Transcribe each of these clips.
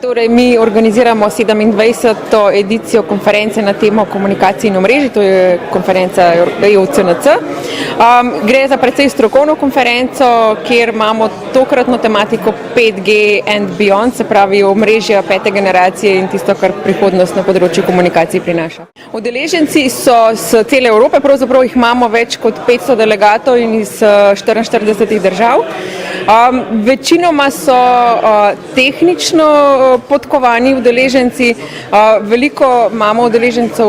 Torej, mi organiziramo 27. edicijo konference na temo komunikacije in omrežij, to je konferenca EUCNC. Gre za precej strokovno konferenco, kjer imamo tokratno tematiko 5G and beyond, se pravi omrežja pete generacije in tisto, kar prihodnost na področju komunikacij prinaša. Udeleženci so z cele Evrope, pravzaprav jih imamo več kot 500 delegatov in iz 44 držav. Večinoma so tehnično podkovani udeleženci, veliko imamo udeležencev,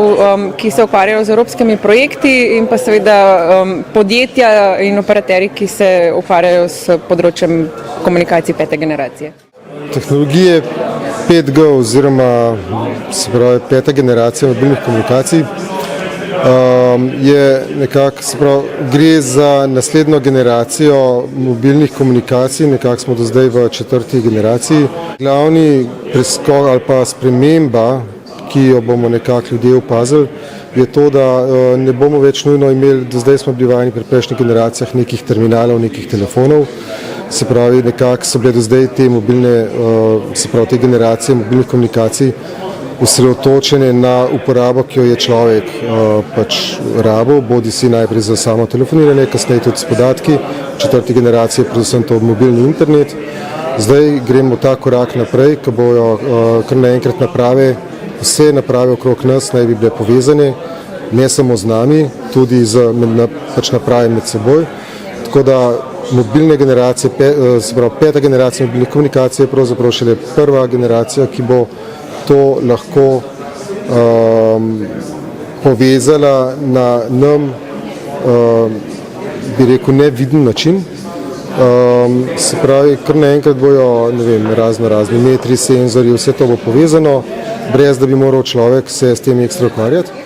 ki se ukvarjajo z evropskimi projekti in pa seveda podjetja in operaterji, ki se ukvarjajo s področjem komunikacij pete generacije. Tehnologije 5G oziroma se pravi peta generacija mobilnih komunikacij je nekako, se pravi, gre za naslednjo generacijo mobilnih komunikacij, nekako smo do zdaj v četrti generaciji. Glavni preskok ali pa sprememba, ki jo bomo nekako ljudje opazili, je to, da ne bomo več nujno imeli, do zdaj smo bili vajeni pri prejšnjih generacijah nekih terminalov, nekih telefonov, se pravi, nekako so bile do zdaj te mobilne, se pravi, te generacije mobilnih komunikacij osredotočene na uporabo, ki jo je človek pač rabil, bodi si najprej za samo telefoniranje, kasneje tudi s podatki, četrti generacije, predvsem to mobilni internet. Zdaj gremo ta korak naprej, ko bojo kar naenkrat naprave, vse naprave okrog nas naj bi bile povezane, ne samo z nami, tudi z pač naprave med seboj. Tako da mobilne generacije, se pravi peta generacija mobilnih komunikacij je pravzaprav šele prva generacija, ki bo to lahko povezala na nam, bi rekel, neviden način. Se pravi, kar naenkrat bojo, ne vem, razni metri, senzori, vse to bo povezano, brez da bi moral človek se s tem ekstra ukvarjati.